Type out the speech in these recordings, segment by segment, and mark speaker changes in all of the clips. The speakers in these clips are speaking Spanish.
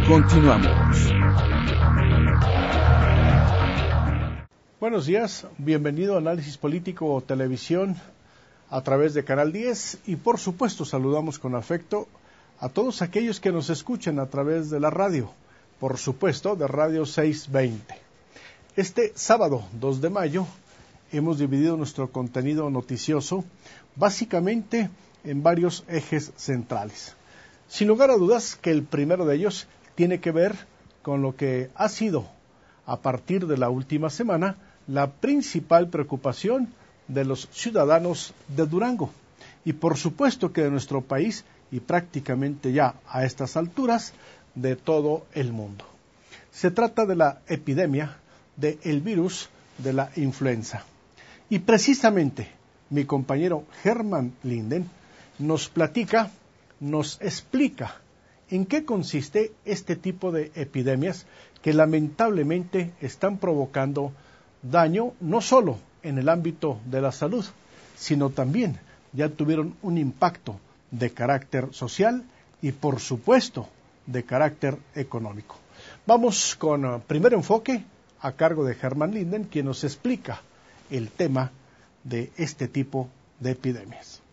Speaker 1: Continuamos.
Speaker 2: Buenos días, bienvenido a Análisis Político o Televisión a través de Canal 10 y por supuesto saludamos con afecto a todos aquellos que nos escuchan a través de la radio, por supuesto de Radio 620. Este sábado 2 de mayo hemos dividido nuestro contenido noticioso básicamente en varios ejes centrales. Sin lugar a dudas que el primero de ellos tiene que ver con lo que ha sido, a partir de la última semana, la principal preocupación de los ciudadanos de Durango y por supuesto que de nuestro país y prácticamente ya a estas alturas de todo el mundo. Se trata de la epidemia del virus de la influenza. Y precisamente mi compañero Germán Linden nos platica, nos explica en qué consiste este tipo de epidemias que lamentablemente están provocando daño no solo en el ámbito de la salud, sino también ya tuvieron un impacto de carácter social y por supuesto de carácter económico. Vamos con primer enfoque a cargo de Germán Linden, quien nos explica el tema de este tipo de epidemias.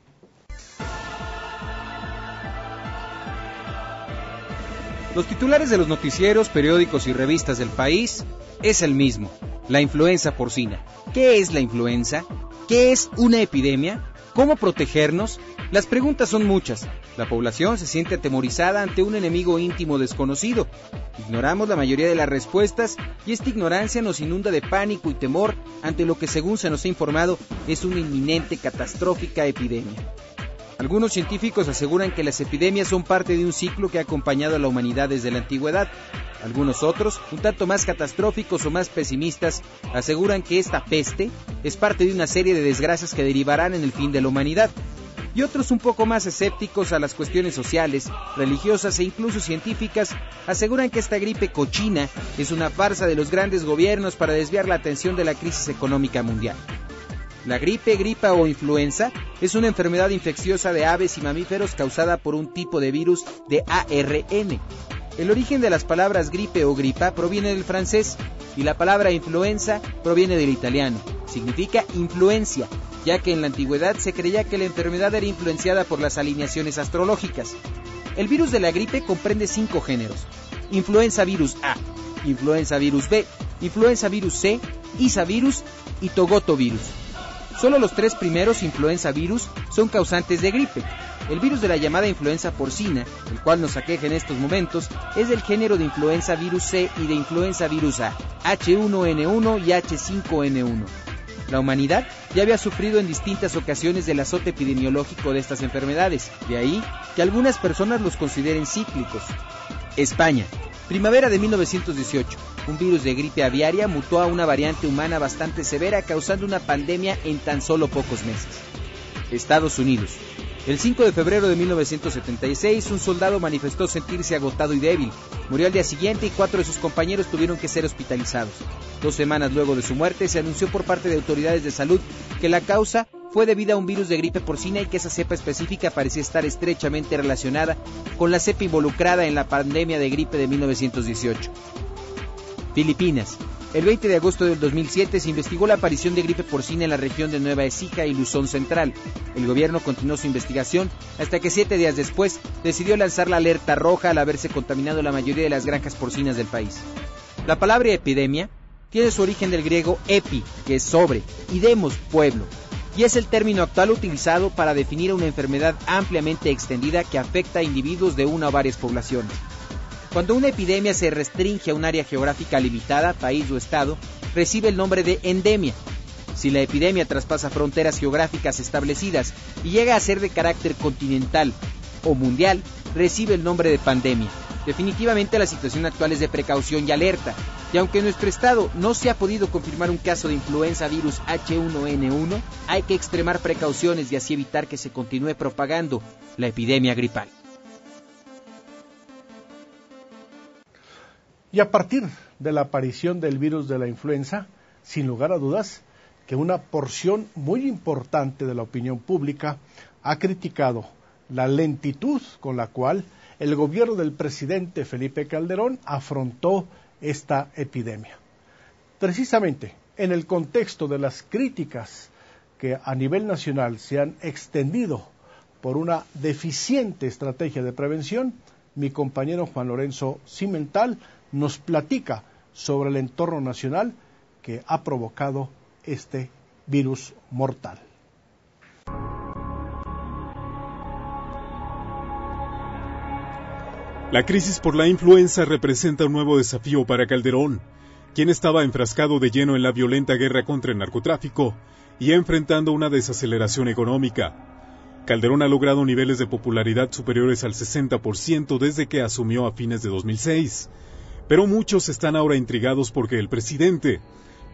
Speaker 3: Los titulares de los noticieros, periódicos y revistas del país es el mismo: la influenza porcina. ¿Qué es la influenza? ¿Qué es una epidemia? ¿Cómo protegernos? Las preguntas son muchas. La población se siente atemorizada ante un enemigo íntimo desconocido. Ignoramos la mayoría de las respuestas y esta ignorancia nos inunda de pánico y temor ante lo que, según se nos ha informado, es una inminente catastrófica epidemia. Algunos científicos aseguran que las epidemias son parte de un ciclo que ha acompañado a la humanidad desde la antigüedad. Algunos otros, un tanto más catastróficos o más pesimistas, aseguran que esta peste es parte de una serie de desgracias que derivarán en el fin de la humanidad. Y otros, un poco más escépticos a las cuestiones sociales, religiosas e incluso científicas, aseguran que esta gripe cochina es una farsa de los grandes gobiernos para desviar la atención de la crisis económica mundial. La gripe, gripa o influenza es una enfermedad infecciosa de aves y mamíferos causada por un tipo de virus de ARN. El origen de las palabras gripe o gripa proviene del francés y la palabra influenza proviene del italiano. Significa influencia, ya que en la antigüedad se creía que la enfermedad era influenciada por las alineaciones astrológicas. El virus de la gripe comprende 5 géneros: influenza virus A, influenza virus B, influenza virus C, Isavirus y Togotovirus. Solo los 3 primeros influenza virus son causantes de gripe. El virus de la llamada influenza porcina, el cual nos aqueja en estos momentos, es del género de influenza virus C y de influenza virus A, H1N1 y H5N1. La humanidad ya había sufrido en distintas ocasiones del azote epidemiológico de estas enfermedades, de ahí que algunas personas los consideren cíclicos. España, primavera de 1918. Un virus de gripe aviaria mutó a una variante humana bastante severa, causando una pandemia en tan solo pocos meses. Estados Unidos. El 5 de febrero de 1976, un soldado manifestó sentirse agotado y débil. Murió al día siguiente y 4 de sus compañeros tuvieron que ser hospitalizados. 2 semanas luego de su muerte, se anunció por parte de autoridades de salud que la causa fue debida a un virus de gripe porcina y que esa cepa específica parecía estar estrechamente relacionada con la cepa involucrada en la pandemia de gripe de 1918. Filipinas. El 20 de agosto del 2007 se investigó la aparición de gripe porcina en la región de Nueva Écija y Luzón Central. El gobierno continuó su investigación hasta que 7 días después decidió lanzar la alerta roja al haberse contaminado la mayoría de las granjas porcinas del país. La palabra epidemia tiene su origen del griego epi, que es sobre, y demos, pueblo, y es el término actual utilizado para definir una enfermedad ampliamente extendida que afecta a individuos de una o varias poblaciones. Cuando una epidemia se restringe a un área geográfica limitada, país o estado, recibe el nombre de endemia. Si la epidemia traspasa fronteras geográficas establecidas y llega a ser de carácter continental o mundial, recibe el nombre de pandemia. Definitivamente la situación actual es de precaución y alerta, y aunque en nuestro estado no se ha podido confirmar un caso de influenza virus H1N1, hay que extremar precauciones y así evitar que se continúe propagando la epidemia gripal.
Speaker 2: Y a partir de la aparición del virus de la influenza, sin lugar a dudas, que una porción muy importante de la opinión pública ha criticado la lentitud con la cual el gobierno del presidente Felipe Calderón afrontó esta epidemia. Precisamente en el contexto de las críticas que a nivel nacional se han extendido por una deficiente estrategia de prevención, mi compañero Juan Lorenzo Cimental nos platica sobre el entorno nacional que ha provocado este virus mortal.
Speaker 1: La crisis por la influenza representa un nuevo desafío para Calderón, quien estaba enfrascado de lleno en la violenta guerra contra el narcotráfico y enfrentando una desaceleración económica. Calderón ha logrado niveles de popularidad superiores al 60% desde que asumió a fines de 2006, pero muchos están ahora intrigados porque el presidente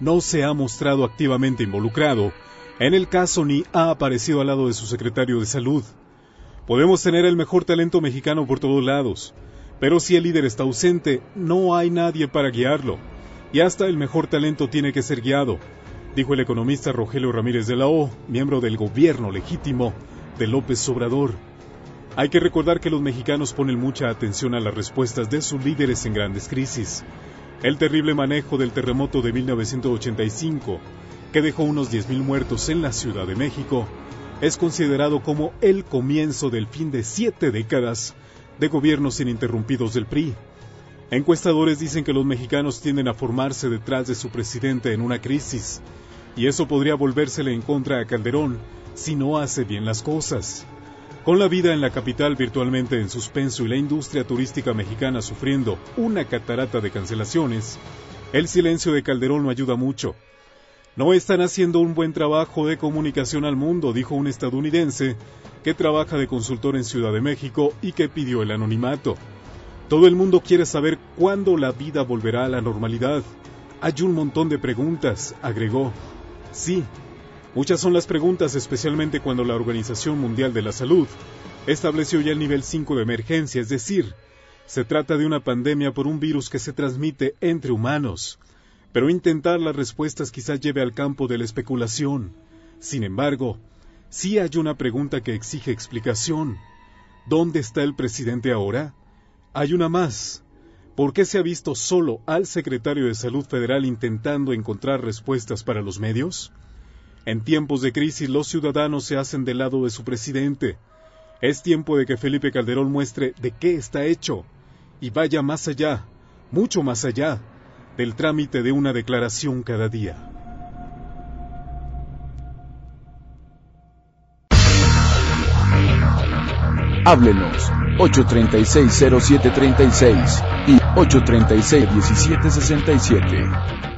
Speaker 1: no se ha mostrado activamente involucrado en el caso ni ha aparecido al lado de su secretario de Salud. Podemos tener el mejor talento mexicano por todos lados, pero si el líder está ausente, no hay nadie para guiarlo, y hasta el mejor talento tiene que ser guiado, dijo el economista Rogelio Ramírez de la O, miembro del gobierno legítimo de López Obrador. Hay que recordar que los mexicanos ponen mucha atención a las respuestas de sus líderes en grandes crisis. El terrible manejo del terremoto de 1985, que dejó unos 10,000 muertos en la Ciudad de México, es considerado como el comienzo del fin de 7 décadas de gobiernos ininterrumpidos del PRI. Encuestadores dicen que los mexicanos tienden a formarse detrás de su presidente en una crisis, y eso podría volvérsele en contra a Calderón si no hace bien las cosas. Con la vida en la capital virtualmente en suspenso y la industria turística mexicana sufriendo una catarata de cancelaciones, el silencio de Calderón no ayuda mucho. No están haciendo un buen trabajo de comunicación al mundo, dijo un estadounidense que trabaja de consultor en Ciudad de México y que pidió el anonimato. Todo el mundo quiere saber cuándo la vida volverá a la normalidad. Hay un montón de preguntas, agregó. Sí, muchas son las preguntas, especialmente cuando la Organización Mundial de la Salud estableció ya el nivel 5 de emergencia, es decir, se trata de una pandemia por un virus que se transmite entre humanos. Pero intentar las respuestas quizás lleve al campo de la especulación. Sin embargo, sí hay una pregunta que exige explicación. ¿Dónde está el presidente ahora? Hay una más. ¿Por qué se ha visto solo al secretario de Salud Federal intentando encontrar respuestas para los medios? En tiempos de crisis, los ciudadanos se hacen del lado de su presidente. Es tiempo de que Felipe Calderón muestre de qué está hecho y vaya más allá, mucho más allá, del trámite de una declaración cada día.
Speaker 4: Háblenos 836-0736 y 836-1767.